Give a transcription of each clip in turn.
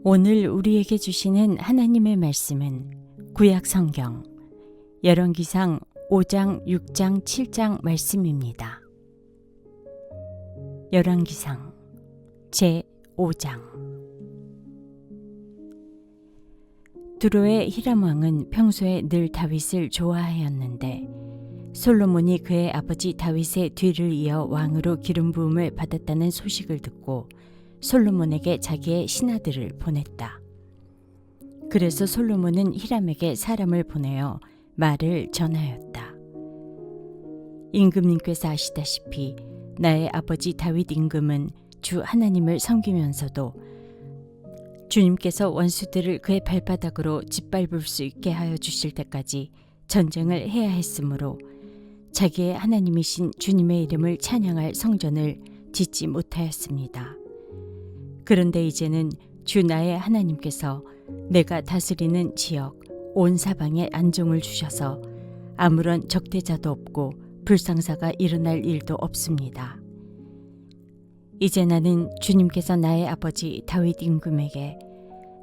오늘 우리에게 주시는 하나님의 말씀은 구약 성경 열왕기상 5장, 6장, 7장 말씀입니다. 열왕기상 제5장. 두로의 히람 왕은 평소에 늘 다윗을 좋아하였는데 솔로몬이 그의 아버지 다윗의 뒤를 이어 왕으로 기름 부음을 받았다는 소식을 듣고 솔로몬에게 자기의 신하들을 보냈다. 그래서 솔로몬은 히람에게 사람을 보내어 말을 전하였다. 임금님께서 아시다시피 나의 아버지 다윗 임금은 주 하나님을 섬기면서도 주님께서 원수들을 그의 발바닥으로 짓밟을 수 있게 하여 주실 때까지 전쟁을 해야 했으므로 자기의 하나님이신 주님의 이름을 찬양할 성전을 짓지 못하였습니다. 그런데 이제는 주 나의 하나님께서 내가 다스리는 지역 온 사방에 안정을 주셔서 아무런 적대자도 없고 불상사가 일어날 일도 없습니다. 이제 나는 주님께서 나의 아버지 다윗 임금에게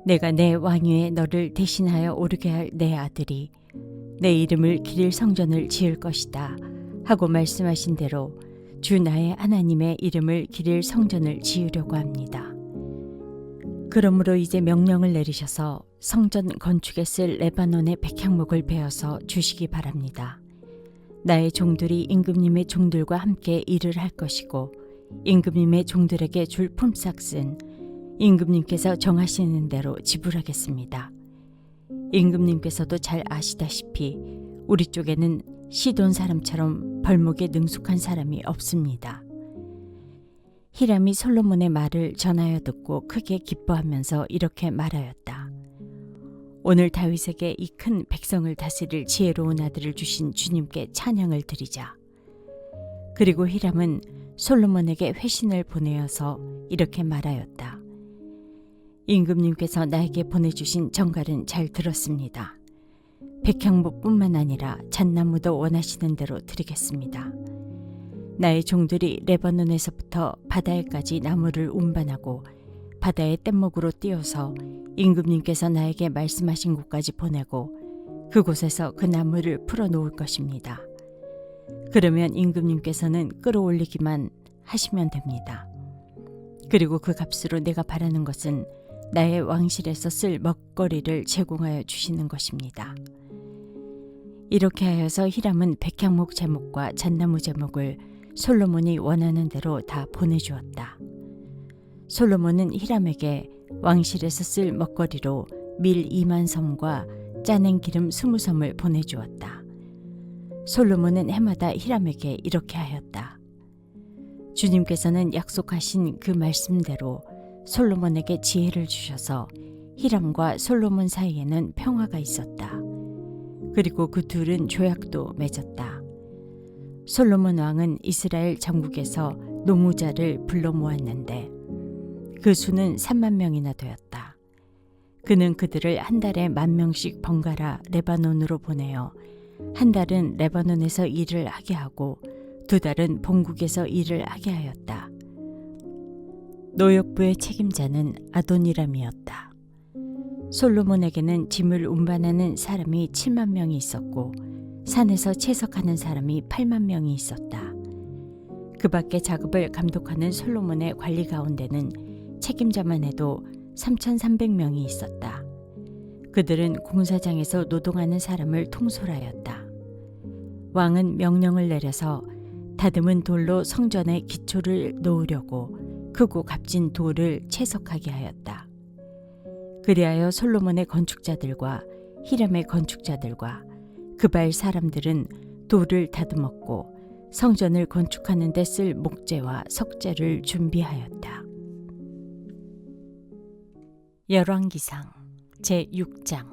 내가 내 왕위에 너를 대신하여 오르게 할 내 아들이 내 이름을 기릴 성전을 지을 것이다 하고 말씀하신 대로 주 나의 하나님의 이름을 기릴 성전을 지으려고 합니다. 그러므로 이제 명령을 내리셔서 성전 건축에 쓸 레바논의 백향목을 베어서 주시기 바랍니다. 나의 종들이 임금님의 종들과 함께 일을 할 것이고 임금님의 종들에게 줄 품삯은 임금님께서 정하시는 대로 지불하겠습니다. 임금님께서도 잘 아시다시피 우리 쪽에는 시돈 사람처럼 벌목에 능숙한 사람이 없습니다. 히람이 솔로몬의 말을 전하여 듣고 크게 기뻐하면서 이렇게 말하였다. 오늘 다윗에게 이 큰 백성을 다스릴 지혜로운 아들을 주신 주님께 찬양을 드리자. 그리고 히람은 솔로몬에게 회신을 보내어서 이렇게 말하였다. 임금님께서 나에게 보내주신 정갈은 잘 들었습니다. 백향목뿐만 아니라 잣나무도 원하시는 대로 드리겠습니다. 나의 종들이 레바논에서부터 바다에까지 나무를 운반하고 바다의 뗏목으로 띄워서 임금님께서 나에게 말씀하신 곳까지 보내고 그곳에서 그 나무를 풀어놓을 것입니다. 그러면 임금님께서는 끌어올리기만 하시면 됩니다. 그리고 그 값으로 내가 바라는 것은 나의 왕실에서 쓸 먹거리를 제공하여 주시는 것입니다. 이렇게 하여서 히람은 백향목 제목과 잣나무 제목을 솔로몬이 원하는 대로 다 보내주었다. 솔로몬은 히람에게 왕실에서 쓸 먹거리로 밀 2만 섬과 짜낸 기름 20섬을 보내주었다. 솔로몬은 해마다 히람에게 이렇게 하였다. 주님께서는 약속하신 그 말씀대로 솔로몬에게 지혜를 주셔서 히람과 솔로몬 사이에는 평화가 있었다. 그리고 그 둘은 조약도 맺었다. 솔로몬 왕은 이스라엘 전국에서 노무자를 불러 모았는데 그 수는 3만 명이나 되었다. 그는 그들을 한 달에 10,000명씩 번갈아 레바논으로 보내어 한 달은 레바논에서 일을 하게 하고 2달은 본국에서 일을 하게 하였다. 노역부의 책임자는 아도니람이었다. 솔로몬에게는 짐을 운반하는 사람이 7만 명이 있었고 산에서 채석하는 사람이 8만 명이 있었다. 그 밖에 작업을 감독하는 솔로몬의 관리 가운데는 책임자만 해도 3,300명이 있었다. 그들은 공사장에서 노동하는 사람을 통솔하였다. 왕은 명령을 내려서 다듬은 돌로 성전의 기초를 놓으려고 크고 값진 돌을 채석하게 하였다. 그리하여 솔로몬의 건축자들과 히람의 건축자들과 그발 사람들은 돌을 다듬었고 성전을 건축하는 데 쓸 목재와 석재를 준비하였다. 열왕기상 제6장.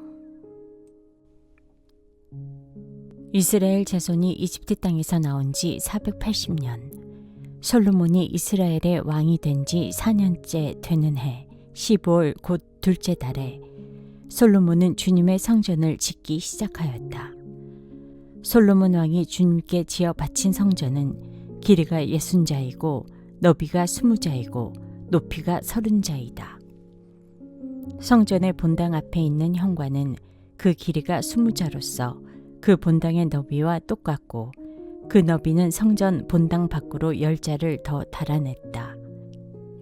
이스라엘 자손이 이집트 땅에서 나온 지 480년, 솔로몬이 이스라엘의 왕이 된 지 4년째 되는 해 15월 곧 둘째 달에 솔로몬은 주님의 성전을 짓기 시작하였다. 솔로몬 왕이 주님께 지어 바친 성전은 길이가 60자이고 너비가 20자이고 높이가 30자이다. 성전의 본당 앞에 있는 현관은 그 길이가 20자로서 그 본당의 너비와 똑같고 그 너비는 성전 본당 밖으로 10자를 더 달아냈다.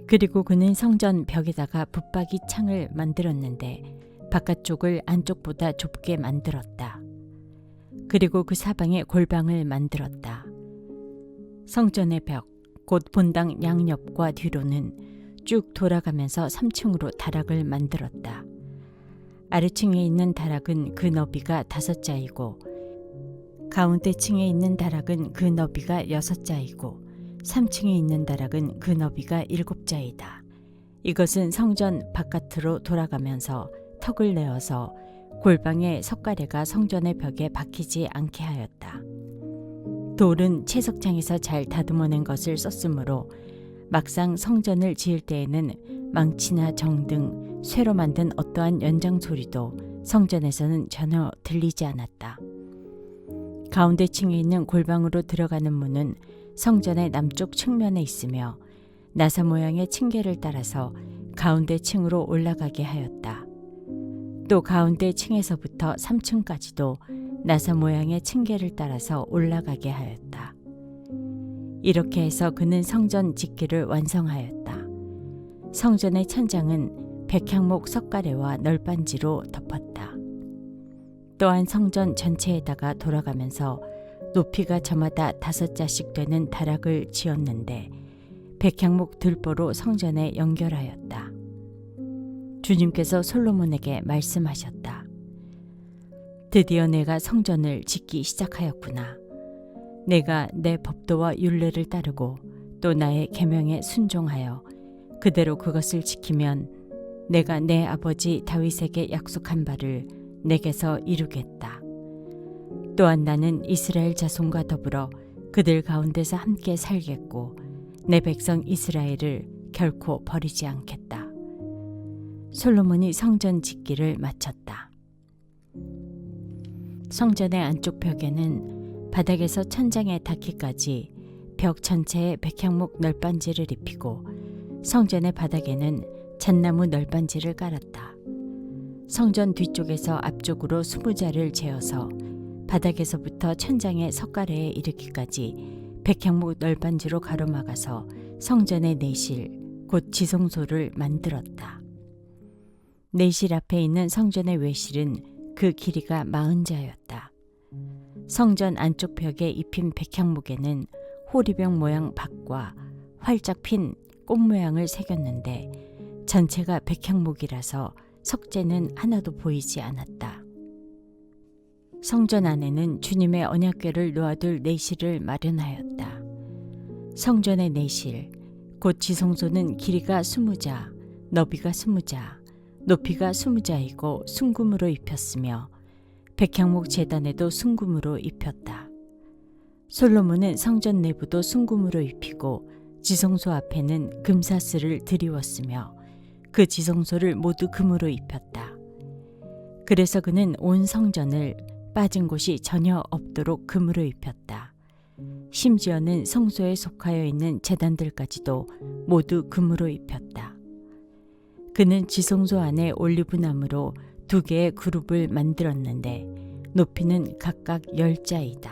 그리고 그는 성전 벽에다가 붙박이 창을 만들었는데 바깥쪽을 안쪽보다 좁게 만들었다. 그리고 그 사방에 골방을 만들었다. 성전의 벽, 곧 본당 양옆과 뒤로는 쭉 돌아가면서 3층으로 다락을 만들었다. 아래층에 있는 다락은 그 너비가 5자이고 가운데 층에 있는 다락은 그 너비가 6자이고 3층에 있는 다락은 그 너비가 7자이다. 이것은 성전 바깥으로 돌아가면서 턱을 내어서 골방의 석가래가 성전의 벽에 박히지 않게 하였다. 돌은 채석장에서 잘 다듬어낸 것을 썼으므로 막상 성전을 지을 때에는 망치나 정 등 쇠로 만든 어떠한 연장 소리도 성전에서는 전혀 들리지 않았다. 가운데 층에 있는 골방으로 들어가는 문은 성전의 남쪽 측면에 있으며 나사 모양의 층계를 따라서 가운데 층으로 올라가게 하였다. 또 가운데 층에서부터 3층까지도 나사 모양의 층계를 따라서 올라가게 하였다. 이렇게 해서 그는 성전 짓기를 완성하였다. 성전의 천장은 백향목 석가래와 널빤지로 덮었다. 또한 성전 전체에다가 돌아가면서 높이가 저마다 5자씩 되는 다락을 지었는데 백향목 들보로 성전에 연결하였다. 주님께서 솔로몬에게 말씀하셨다. 드디어 내가 성전을 짓기 시작하였구나. 내가 내 법도와 율례를 따르고 또 나의 계명에 순종하여 그대로 그것을 지키면 내가 내 아버지 다윗에게 약속한 바를 내게서 이루겠다. 또한 나는 이스라엘 자손과 더불어 그들 가운데서 함께 살겠고 내 백성 이스라엘을 결코 버리지 않겠다. 솔로몬이 성전 짓기를 마쳤다. 성전의 안쪽 벽에는 바닥에서 천장에 닿기까지 벽 전체에 백향목 널빤지를 입히고 성전의 바닥에는 잣나무 널빤지를 깔았다. 성전 뒤쪽에서 앞쪽으로 20자를 재어서 바닥에서부터 천장의 석가래에 이르기까지 백향목 널빤지로 가로막아서 성전의 내실, 곧 지성소를 만들었다. 내실 앞에 있는 성전의 외실은 그 길이가 40자였다. 성전 안쪽 벽에 입힌 백향목에는 호리병 모양 박과 활짝 핀 꽃 모양을 새겼는데 전체가 백향목이라서 석재는 하나도 보이지 않았다. 성전 안에는 주님의 언약궤를 놓아둘 내실을 마련하였다. 성전의 내실, 곧 지성소는 길이가 20자, 너비가 20자, 높이가 20자이고 순금으로 입혔으며 백향목 제단에도 순금으로 입혔다. 솔로몬은 성전 내부도 순금으로 입히고 지성소 앞에는 금사슬을 드리웠으며 그 지성소를 모두 금으로 입혔다. 그래서 그는 온 성전을 빠진 곳이 전혀 없도록 금으로 입혔다. 심지어는 성소에 속하여 있는 제단들까지도 모두 금으로 입혔다. 그는 지성소 안에 올리브나무로 2개의 그룹을 만들었는데 높이는 각각 10자이다.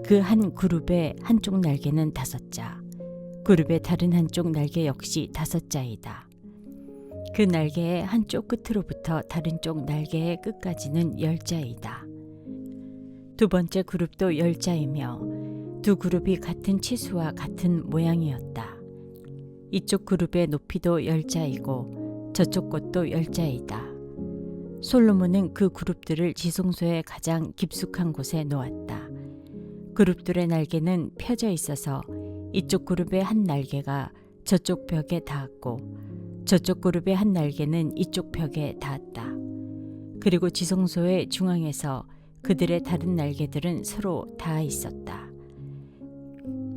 그 한 그룹의 한쪽 날개는 5자, 그룹의 다른 한쪽 날개 역시 5자이다. 그 날개의 한쪽 끝으로부터 다른 쪽 날개의 끝까지는 10자이다. 두 번째 그룹도 10자이며 두 그룹이 같은 치수와 같은 모양이었다. 이쪽 그룹의 높이도 10자이고 저쪽 것도 10자이다. 솔로몬은 그 그룹들을 지성소의 가장 깊숙한 곳에 놓았다. 그룹들의 날개는 펴져 있어서 이쪽 그룹의 한 날개가 저쪽 벽에 닿았고 저쪽 그룹의 한 날개는 이쪽 벽에 닿았다. 그리고 지성소의 중앙에서 그들의 다른 날개들은 서로 닿아 있었다.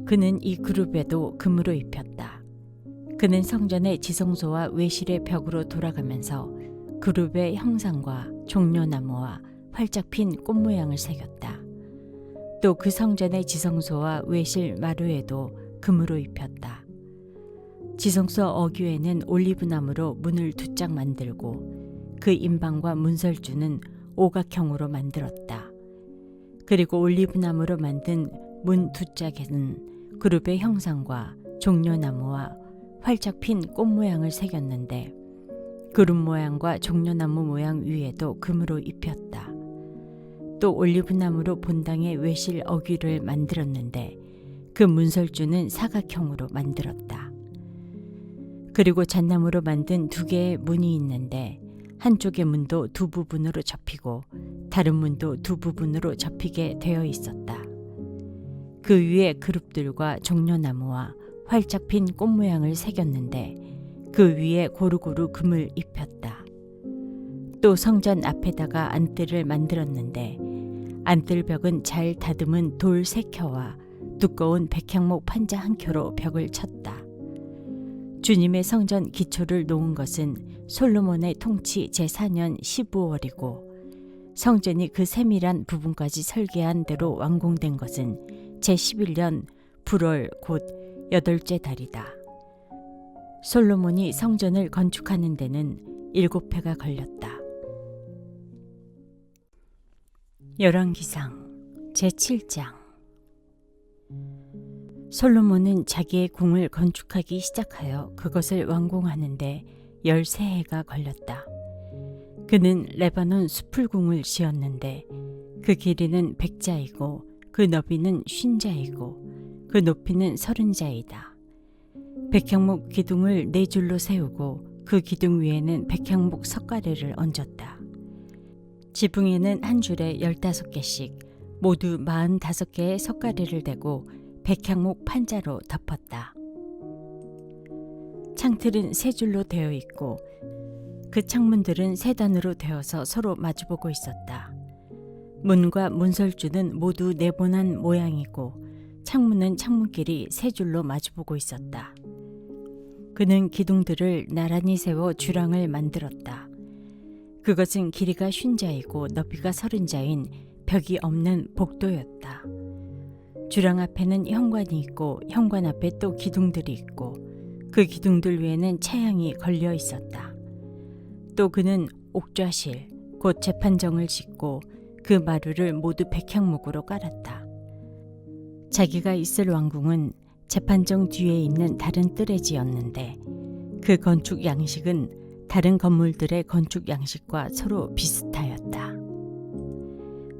그는 이 그룹에도 금으로 입혔다. 그는 성전의 지성소와 외실의 벽으로 돌아가면서 그룹의 형상과 종려나무와 활짝 핀 꽃 모양을 새겼다. 또 그 성전의 지성소와 외실 마루에도 금으로 입혔다. 지성소 어귀에는 올리브나무로 문을 두 짝 만들고 그 임방과 문설주는 오각형으로 만들었다. 그리고 올리브나무로 만든 문 두 짝에는 그룹의 형상과 종려나무와 활짝 핀 꽃 모양을 새겼는데 그룹 모양과 종려나무 모양 위에도 금으로 입혔다. 또 올리브나무로 본당의 외실 어귀를 만들었는데 그 문설주는 사각형으로 만들었다. 그리고 잣나무로 만든 두 개의 문이 있는데 한쪽의 문도 두 부분으로 접히고 다른 문도 두 부분으로 접히게 되어 있었다. 그 위에 그룹들과 종려나무와 활짝 핀 꽃 모양을 새겼는데 그 위에 고루고루 금을 입혔다. 또 성전 앞에다가 안뜰을 만들었는데 안뜰벽은 잘 다듬은 돌 3켜와 두꺼운 백향목 판자 1켜로 벽을 쳤다. 주님의 성전 기초를 놓은 것은 솔로몬의 통치 제4년 15월이고 성전이 그 세밀한 부분까지 설계한 대로 완공된 것은 제11년 불월 곧 8째 달이다. 솔로몬이 성전을 건축하는 데는 7해가 걸렸다. 열왕기상 제7장. 솔로몬은 자기의 궁을 건축하기 시작하여 그것을 완공하는데 13해가 걸렸다. 그는 레바논 수풀궁을 지었는데 그 길이는 100자이고 그 너비는 50자이고 그 높이는 30자이다. 백향목 기둥을 4줄로 세우고 그 기둥 위에는 백향목 석가래를 얹었다. 지붕에는 한 줄에 15개씩 모두 45개의 석가래를 대고 백향목 판자로 덮었다. 창틀은 3줄로 되어 있고 그 창문들은 3단으로 되어서 서로 마주보고 있었다. 문과 문설주는 모두 네모난 모양이고 창문은 창문끼리 3줄로 마주보고 있었다. 그는 기둥들을 나란히 세워 주랑을 만들었다. 그것은 길이가 50자이고 너비가 30자인 벽이 없는 복도였다. 주랑 앞에는 현관이 있고 현관 앞에 또 기둥들이 있고 그 기둥들 위에는 차양이 걸려 있었다. 또 그는 옥좌실 곧 재판정을 짓고 그 마루를 모두 백향목으로 깔았다. 자기가 있을 왕궁은 재판정 뒤에 있는 다른 뜰에 지었는데 그 건축 양식은 다른 건물들의 건축 양식과 서로 비슷하였다.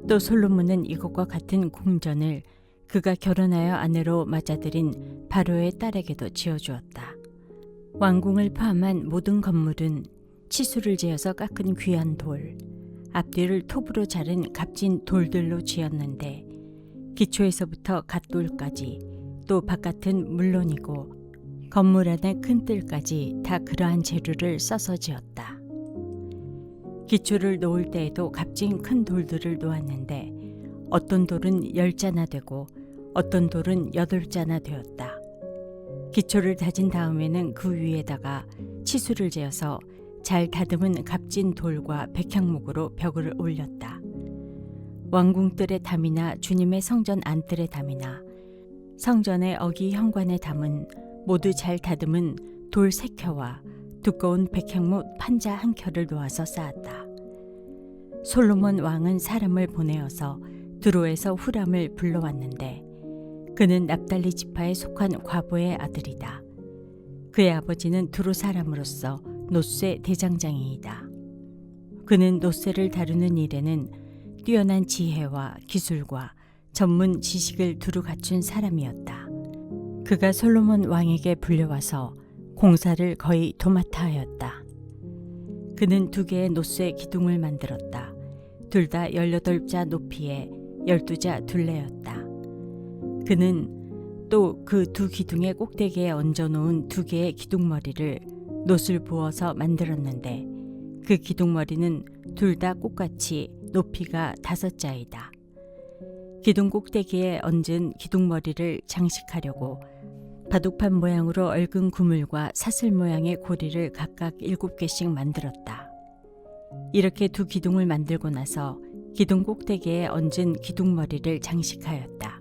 또 솔로몬은 이것과 같은 궁전을 그가 결혼하여 아내로 맞아들인 바로의 딸에게도 지어주었다. 왕궁을 포함한 모든 건물은 치수를 재어서 깎은 귀한 돌, 앞뒤를 톱으로 자른 값진 돌들로 지었는데 기초에서부터 갓돌까지 또 바깥은 물론이고 건물 안의 큰 뜰까지 다 그러한 재료를 써서 지었다. 기초를 놓을 때에도 값진 큰 돌들을 놓았는데 어떤 돌은 10자나 되고 어떤 돌은 8자나 되었다. 기초를 다진 다음에는 그 위에다가 치수를 재어서 잘 다듬은 값진 돌과 백향목으로 벽을 올렸다. 왕궁뜰의 담이나 주님의 성전 안뜰의 담이나 성전의 어기 현관의 담은 모두 잘 다듬은 돌 3켜와 두꺼운 백향목 판자 1켜를 놓아서 쌓았다. 솔로몬 왕은 사람을 보내어서 드로에서 후람을 불러왔는데 그는 납달리 지파에 속한 과부의 아들이다. 그의 아버지는 드로 사람으로서 놋쇠 대장장이이다. 그는 놋쇠를 다루는 일에는 뛰어난 지혜와 기술과 전문 지식을 두루 갖춘 사람이었다. 그가 솔로몬 왕에게 불려와서 공사를 거의 도맡아 하였다. 그는 2개의 놋쇠 기둥을 만들었다. 둘 다 18자 높이에 12자 둘레였다. 그는 또 그 2 기둥의 꼭대기에 얹어놓은 2개의 기둥머리를 놋을 부어서 만들었는데 그 기둥머리는 둘 다 똑같이 높이가 5자이다. 기둥 꼭대기에 얹은 기둥머리를 장식하려고 바둑판 모양으로 얽은 구물과 사슬 모양의 고리를 각각 7개씩 만들었다. 이렇게 2 기둥을 만들고 나서 기둥 꼭대기에 얹은 기둥머리를 장식하였다.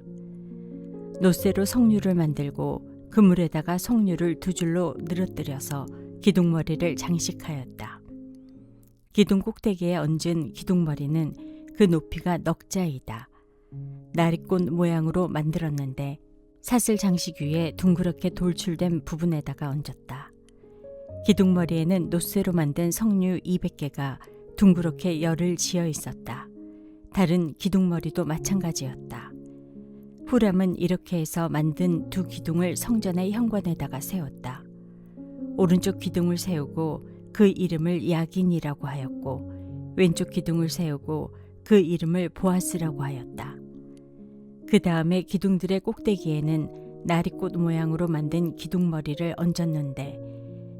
놋쇠로 성류를 만들고 그물에다가 석류를 2줄로 늘어뜨려서 기둥머리를 장식하였다. 기둥 꼭대기에 얹은 기둥머리는 그 높이가 넉자이다. 나리꽃 모양으로 만들었는데 사슬 장식 위에 둥그렇게 돌출된 부분에다가 얹었다. 기둥머리에는 노쇠로 만든 석류 200개가 둥그렇게 열을 지어 있었다. 다른 기둥머리도 마찬가지였다. 후람은 이렇게 해서 만든 2 기둥을 성전의 현관에다가 세웠다. 오른쪽 기둥을 세우고 그 이름을 야긴이라고 하였고 왼쪽 기둥을 세우고 그 이름을 보아스라고 하였다. 그 다음에 기둥들의 꼭대기에는 나리꽃 모양으로 만든 기둥머리를 얹었는데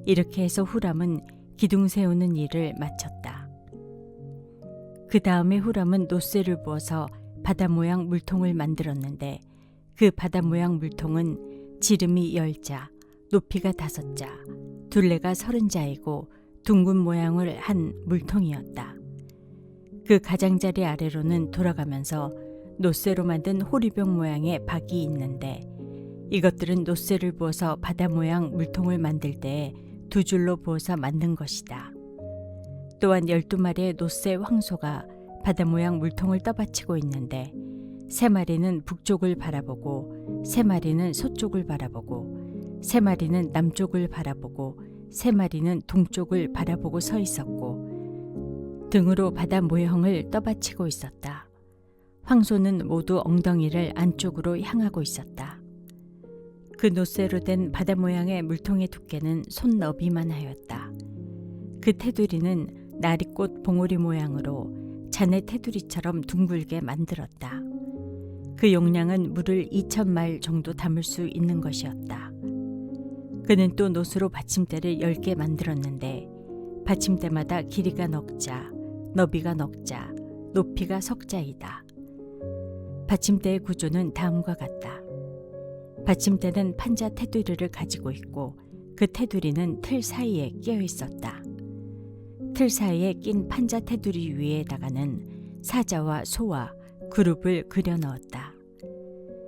이렇게 해서 후람은 기둥 세우는 일을 마쳤다. 그 다음에 후람은 노쇠를 부어서 바다 모양 물통을 만들었는데 그 바다 모양 물통은 지름이 10자, 높이가 5자, 둘레가 30자이고 둥근 모양을 한 물통이었다. 그 가장자리 아래로는 돌아가면서 노쇠로 만든 호리병 모양의 박이 있는데 이것들은 노쇠를 부어서 바다 모양 물통을 만들 때에 2줄로 부어서 만든 것이다. 또한 12마리의 노쇠 황소가 바다 모양 물통을 떠받치고 있는데 3마리는 북쪽을 바라보고 3마리는 서쪽을 바라보고 3마리는 남쪽을 바라보고 3마리는 동쪽을 바라보고 서 있었고 등으로 바다 모형을 떠받치고 있었다. 황소는 모두 엉덩이를 안쪽으로 향하고 있었다. 그 노쇠로 된 바다 모양의 물통의 두께는 손 너비만 하였다. 그 테두리는 나리꽃 봉오리 모양으로 잔의 테두리처럼 둥글게 만들었다. 그 용량은 물을 2,000말 정도 담을 수 있는 것이었다. 그는 또 노수로 받침대를 10개 만들었는데 받침대마다 길이가 넉자, 너비가 넉자, 높이가 석자이다. 받침대의 구조는 다음과 같다. 받침대는 판자 테두리를 가지고 있고 그 테두리는 틀 사이에 끼어 있었다. 틀 사이에 낀 판자 테두리 위에다가는 사자와 소와 그룹을 그려 넣었다.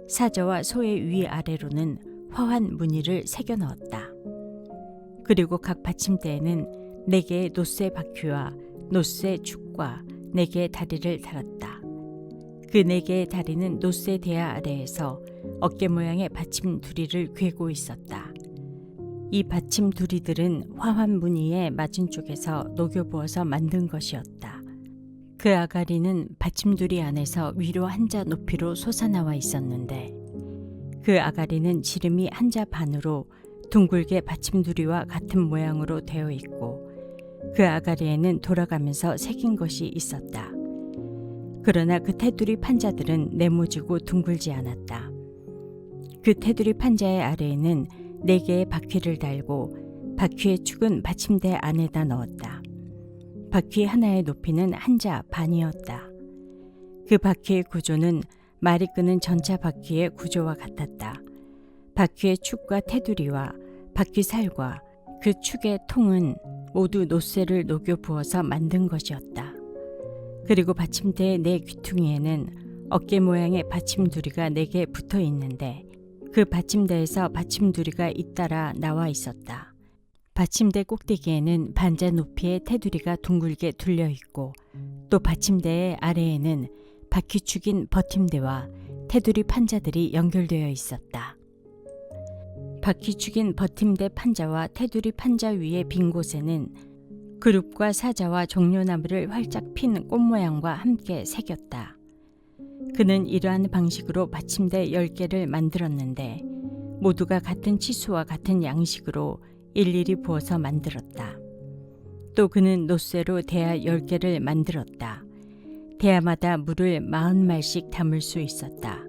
사자와 소의 위아래로는 화환 무늬를 새겨 넣었다. 그리고 각 받침대에는 4개의 노쇠 바퀴와 노쇠 축과 4개의 다리를 달았다. 그 4개의 다리는 노쇠 대야 아래에서 어깨 모양의 받침 두리를 괴고 있었다. 이 받침 두리들은 화환 무늬의 맞은 쪽에서 녹여부어서 만든 것이었다. 그 아가리는 받침두리 안에서 위로 한자 높이로 솟아나와 있었는데 그 아가리는 지름이 한자 반으로 둥글게 받침두리와 같은 모양으로 되어 있고 그 아가리에는 돌아가면서 새긴 것이 있었다. 그러나 그 테두리 판자들은 네모지고 둥글지 않았다. 그 테두리 판자의 아래에는 4개의 바퀴를 달고 바퀴의 축은 받침대 안에다 넣었다. 바퀴 하나의 높이는 한자 반이었다. 그 바퀴의 구조는 말이 끄는 전차 바퀴의 구조와 같았다. 바퀴의 축과 테두리와 바퀴살과 그 축의 통은 모두 노쇠를 녹여 부어서 만든 것이었다. 그리고 받침대의 4 귀퉁이에는 어깨 모양의 받침두리가 4개 붙어 있는데 그 받침대에서 받침두리가 잇따라 나와 있었다. 받침대 꼭대기에는 반자 높이의 테두리가 둥글게 둘려 있고 또 받침대의 아래에는 바퀴축인 버팀대와 테두리 판자들이 연결되어 있었다. 바퀴축인 버팀대 판자와 테두리 판자 위의 빈 곳에는 그룹과 사자와 종려나무를 활짝 핀 꽃 모양과 함께 새겼다. 그는 이러한 방식으로 받침대 10개를 만들었는데 모두가 같은 치수와 같은 양식으로 일일이 부어서 만들었다. 또 그는 노쇠로 대야 10개를 만들었다. 대야마다 물을 40말씩 담을 수 있었다.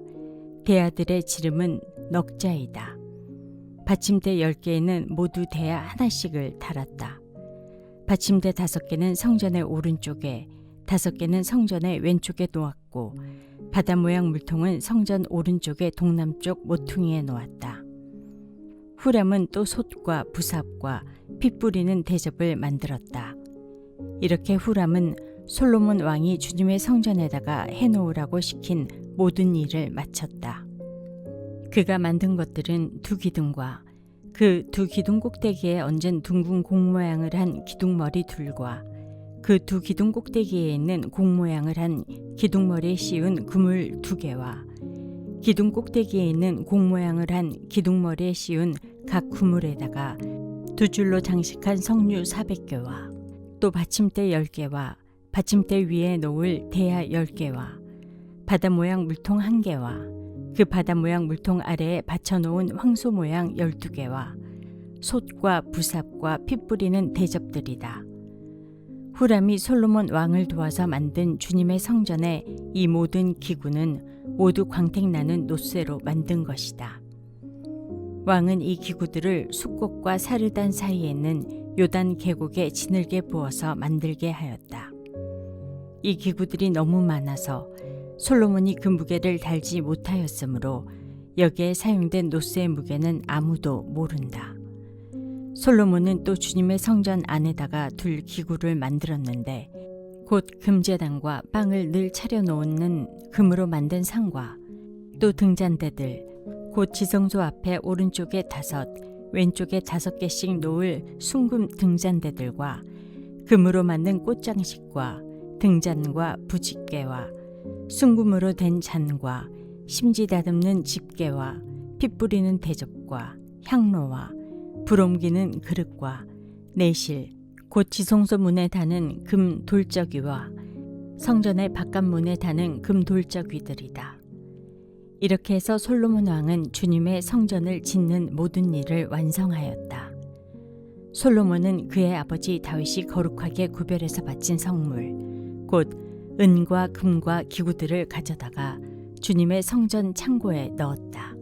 대야들의 지름은 넉자이다. 받침대 10개에는 모두 대야 하나씩을 달았다. 받침대 5개는 성전의 오른쪽에 5개는 성전의 왼쪽에 놓았고 바다 모양 물통은 성전 오른쪽의 동남쪽 모퉁이에 놓았다. 후람은 또 솥과 부삽과 피 뿌리는 대접을 만들었다. 이렇게 후람은 솔로몬 왕이 주님의 성전에다가 해놓으라고 시킨 모든 일을 마쳤다. 그가 만든 것들은 두 기둥과 그 두 기둥 꼭대기에 얹은 둥근 공 모양을 한 기둥머리 둘과 그 두 기둥 꼭대기에 있는 공 모양을 한 기둥머리에 씌운 그물 두 개와 기둥 꼭대기에 있는 공 모양을 한 기둥머리에 씌운 각 그물에다가 두 줄로 장식한 석류 400개와 또 받침대 10개와 받침대 위에 놓을 대야 10개와 바다 모양 물통 1개와 그 바다 모양 물통 아래에 받쳐놓은 황소 모양 12개와 솥과 부삽과 핏 뿌리는 대접들이다. 후람이 솔로몬 왕을 도와서 만든 주님의 성전의 이 모든 기구는 모두 광택나는 놋쇠로 만든 것이다. 왕은 이 기구들을 숫꽃과 사르단 사이에 있는 요단 계곡에 지늘게 부어서 만들게 하였다. 이 기구들이 너무 많아서 솔로몬이 그 무게를 달지 못하였으므로 여기에 사용된 놋쇠의 무게는 아무도 모른다. 솔로몬은 또 주님의 성전 안에다가 둘 기구를 만들었는데 곧 금제단과 빵을 늘 차려놓는 금으로 만든 상과 또 등잔대들 곧 지성소 앞에 오른쪽에 5 왼쪽에 5개씩 놓을 숭금 등잔대들과 금으로 만든 꽃장식과 등잔과 부집개와 숭금으로 된 잔과 심지 다듬는 집게와 핏 뿌리는 대접과 향로와 불 옮기는 그릇과 내실 곧 지성소 문에 다는 금 돌적이와 성전의 바깥문에 다는 금 돌적이들이다. 이렇게 해서 솔로몬 왕은 주님의 성전을 짓는 모든 일을 완성하였다. 솔로몬은 그의 아버지 다윗이 거룩하게 구별해서 바친 성물 곧 은과 금과 기구들을 가져다가 주님의 성전 창고에 넣었다.